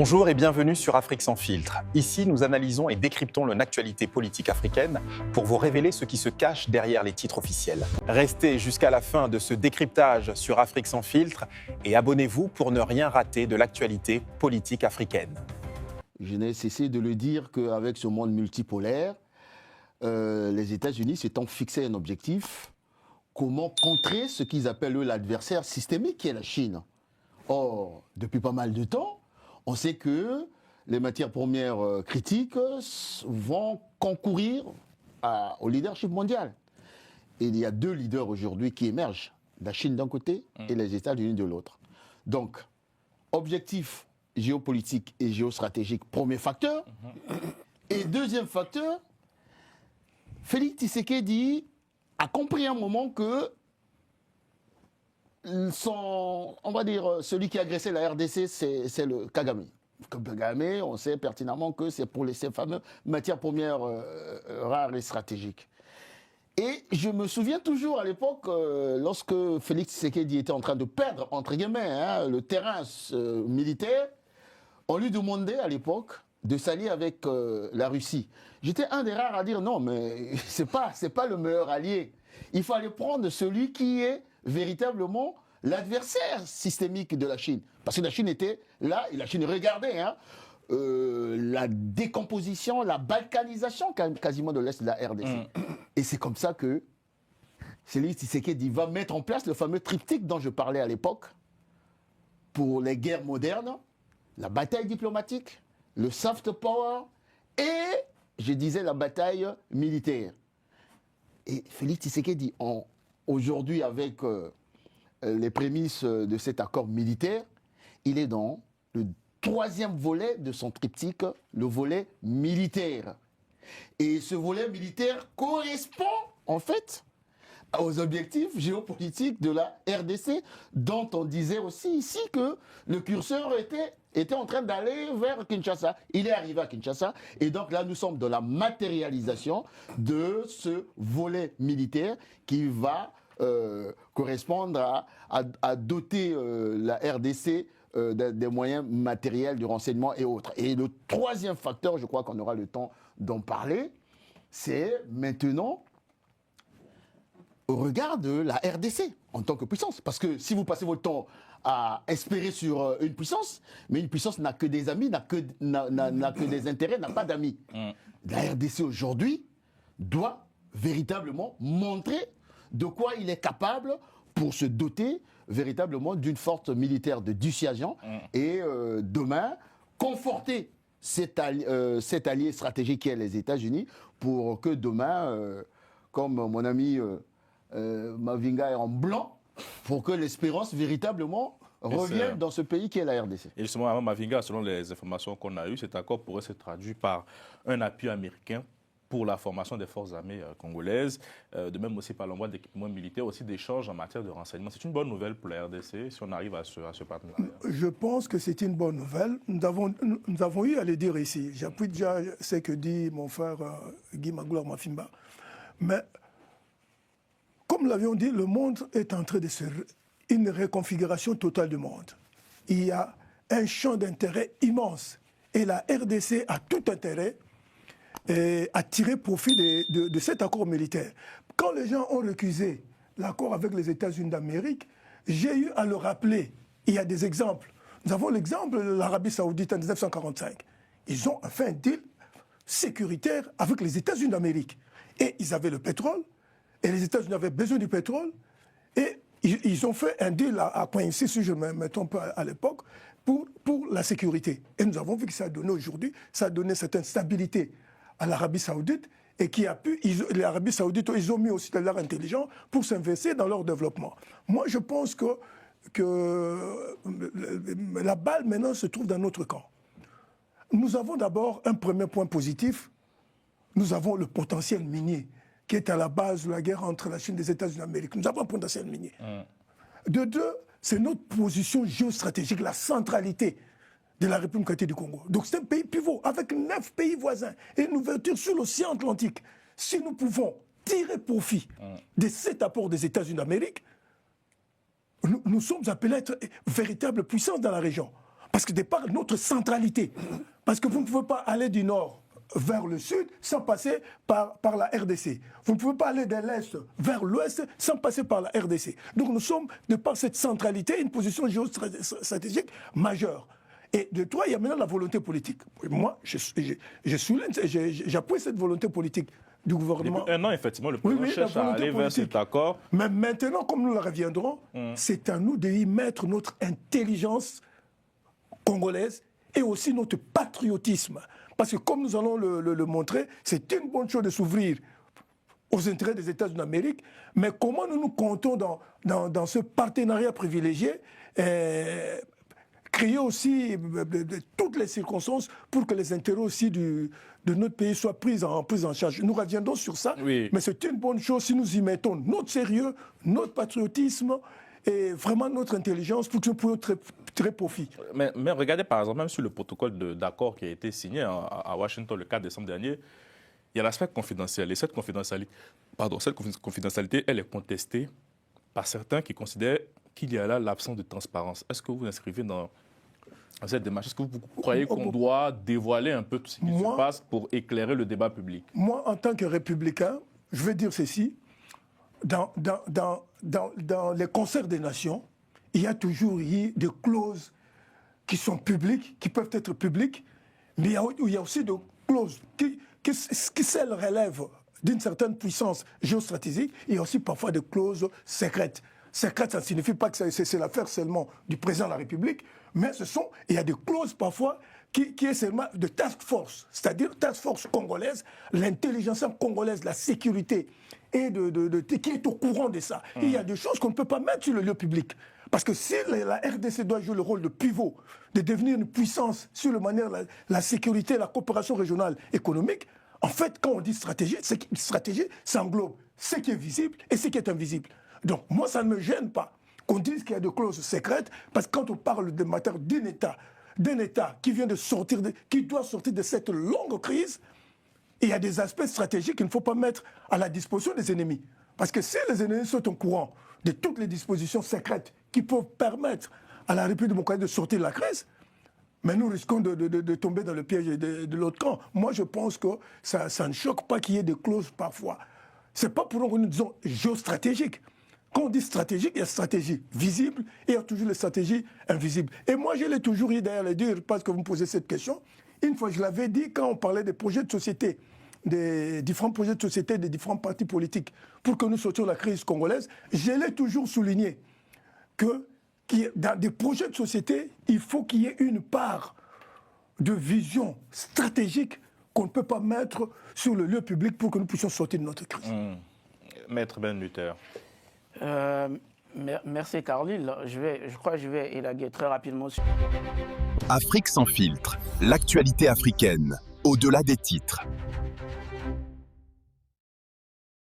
Bonjour et bienvenue sur Afrique sans filtre. Ici, nous analysons et décryptons l'actualité politique africaine pour vous révéler ce qui se cache derrière les titres officiels. Restez jusqu'à la fin de ce décryptage sur Afrique sans filtre et abonnez-vous pour ne rien rater de l'actualité politique africaine. Je n'ai cessé de le dire qu'avec ce monde multipolaire, les États-Unis s'étant fixé un objectif, comment contrer ce qu'ils appellent eux l'adversaire systémique qui est la Chine. Or, depuis pas mal de temps, on sait que les matières premières critiques vont concourir au leadership mondial. Et il y a deux leaders aujourd'hui qui émergent, la Chine d'un côté et les États-Unis de l'autre. Donc, objectif géopolitique et géostratégique, premier facteur. Et deuxième facteur, Félix Tshisekedi a compris à un moment que on va dire, celui qui a agressé la RDC, c'est le Kagame. Kagame, on sait pertinemment que c'est pour ces fameuses matières premières rares et stratégiques. Et je me souviens toujours à l'époque, lorsque Félix Tshisekedi était en train de perdre, entre guillemets, le terrain militaire, on lui demandait à l'époque de s'allier avec la Russie. J'étais un des rares à dire non, mais c'est pas le meilleur allié. Il fallait prendre celui qui est véritablement l'adversaire systémique de la Chine. Parce que la Chine était là, et la Chine regardait la décomposition, la balkanisation quasiment de l'Est de la RDC. Et c'est comme ça que Félix Tshisekedi va mettre en place le fameux triptyque dont je parlais à l'époque pour les guerres modernes, la bataille diplomatique, le soft power et, je disais, la bataille militaire. Et Félix Tshisekedi, aujourd'hui, avec les prémices de cet accord militaire, il est dans le troisième volet de son triptyque, le volet militaire. Et ce volet militaire correspond, en fait, aux objectifs géopolitiques de la RDC, dont on disait aussi ici que le curseur était en train d'aller vers Kinshasa. Il est arrivé à Kinshasa, et donc là, nous sommes dans la matérialisation de ce volet militaire qui va correspondre à doter la RDC des moyens matériels du renseignement et autres. Et le troisième facteur, je crois qu'on aura le temps d'en parler, c'est maintenant au regard de la RDC en tant que puissance. Parce que si vous passez votre temps à espérer sur une puissance, mais une puissance n'a que des amis, n'a que des intérêts, n'a pas d'amis. La RDC aujourd'hui doit véritablement montrer de quoi il est capable pour se doter véritablement d'une force militaire de dissuasion et demain conforter cet allié stratégique qui est les États-Unis pour que demain, comme mon ami Mavinga est en blanc, pour que l'espérance véritablement revienne dans ce pays qui est la RDC. Et justement, Mavinga, selon les informations qu'on a eues, cet accord pourrait se traduire par un appui américain pour la formation des forces armées congolaises, de même aussi par l'envoi d'équipements militaires, aussi d'échanges en matière de renseignement. C'est une bonne nouvelle pour la RDC si on arrive à ce partenariat. Je pense que c'est une bonne nouvelle. Nous avons eu à le dire ici. J'appuie déjà ce que dit mon frère Guy Magloire Mafimba. Mais comme nous l'avions dit, le monde est en train de une reconfiguration totale du monde. Il y a un champ d'intérêt immense. Et la RDC a tout intérêt à tirer profit de cet accord militaire. Quand les gens ont récusé l'accord avec les États-Unis d'Amérique, j'ai eu à le rappeler. Il y a des exemples. Nous avons l'exemple de l'Arabie Saoudite en 1945. Ils ont fait un deal sécuritaire avec les États-Unis d'Amérique. Et ils avaient le pétrole, et les États-Unis avaient besoin du pétrole, et ils ont fait un deal à 0,6, si je me trompe à l'époque, pour la sécurité. Et nous avons vu que ça a donné aujourd'hui, ça a donné certaine stabilité à l'Arabie Saoudite, et qui a pu, l'Arabie Saoudite, ils ont mis aussi de l'air intelligent pour s'investir dans leur développement. Moi, je pense que la balle maintenant se trouve dans notre camp. Nous avons d'abord un premier point positif, nous avons le potentiel minier qui est à la base de la guerre entre la Chine et les États-Unis d'Amérique. Nous avons un potentiel minier. De deux, c'est notre position géostratégique, la centralité de la République du Congo. Donc c'est un pays pivot avec 9 pays voisins et une ouverture sur l'océan Atlantique. Si nous pouvons tirer profit de cet apport des États-Unis d'Amérique, nous sommes appelés à être véritable puissance dans la région. Parce que de par notre centralité, parce que vous ne pouvez pas aller du nord vers le sud sans passer par la RDC. Vous ne pouvez pas aller de l'est vers l'ouest sans passer par la RDC. Donc nous sommes, de par cette centralité, une position géostratégique majeure. Et de toi, il y a maintenant la volonté politique. Moi, j'appuie cette volonté politique du gouvernement. Depuis un an, effectivement, le président cherche à aller vers cet accord. Mais maintenant, comme nous le reviendrons, c'est à nous d'y mettre notre intelligence congolaise et aussi notre patriotisme. Parce que comme nous allons le montrer, c'est une bonne chose de s'ouvrir aux intérêts des États-Unis d'Amérique, mais comment nous comptons dans ce partenariat privilégié créer aussi toutes les circonstances pour que les intérêts aussi de notre pays soient pris en charge. Nous reviendrons sur ça, mais c'est une bonne chose si nous y mettons notre sérieux, notre patriotisme et vraiment notre intelligence pour que nous puissions tirer profit. Mais regardez par exemple, même sur le protocole d'accord qui a été signé à Washington le 4 décembre dernier, il y a l'aspect confidentiel. Et cette confidentialité, elle est contestée par certains qui considèrent qu'il y a là l'absence de transparence. Est-ce que vous inscrivez dans cette démarche? Est-ce que vous croyez qu'on doit dévoiler un peu tout ce qui se passe pour éclairer le débat public? Moi, en tant que républicain, je vais dire ceci. Dans les concerts des nations, il y a toujours eu des clauses qui sont publiques, qui peuvent être publiques, mais il y a aussi des clauses qui celles relèvent d'une certaine puissance géostratégique. Il y a aussi parfois des clauses secrètes. Secrète, ça ne signifie pas que c'est l'affaire seulement du président de la République, mais il y a des clauses parfois qui est seulement de task force, c'est-à-dire task force congolaise, l'intelligence congolaise, la sécurité, et qui est au courant de ça. Et il y a des choses qu'on ne peut pas mettre sur le lieu public. Parce que si la RDC doit jouer le rôle de pivot, de devenir une puissance sur la manière, la sécurité, la coopération régionale économique, en fait, quand on dit stratégie, stratégie, ça englobe ce qui est visible et ce qui est invisible. Donc, moi, ça ne me gêne pas qu'on dise qu'il y a des clauses secrètes, parce que quand on parle de matière d'un État qui vient de sortir, qui doit sortir de cette longue crise, il y a des aspects stratégiques qu'il ne faut pas mettre à la disposition des ennemis. Parce que si les ennemis sont au courant de toutes les dispositions secrètes qui peuvent permettre à la République démocratique de sortir de la crise, mais nous risquons de tomber dans le piège de l'autre camp. Moi, je pense que ça ne choque pas qu'il y ait des clauses parfois. Ce n'est pas pour nous que nous disons géostratégique. Quand on dit stratégique, il y a stratégie visible et il y a toujours les stratégies invisibles. Et moi, je l'ai toujours dit d'ailleurs, parce que vous me posez cette question. Une fois, je l'avais dit quand on parlait des projets de société, des différents projets de société des différents partis politiques pour que nous sortions de la crise congolaise, je l'ai toujours souligné que dans des projets de société, il faut qu'il y ait une part de vision stratégique qu'on ne peut pas mettre sur le lieu public pour que nous puissions sortir de notre crise. Maître Ben Luther. Merci Carlyle. Je crois que je vais élaguer très rapidement. Afrique sans filtre, l'actualité africaine, au-delà des titres.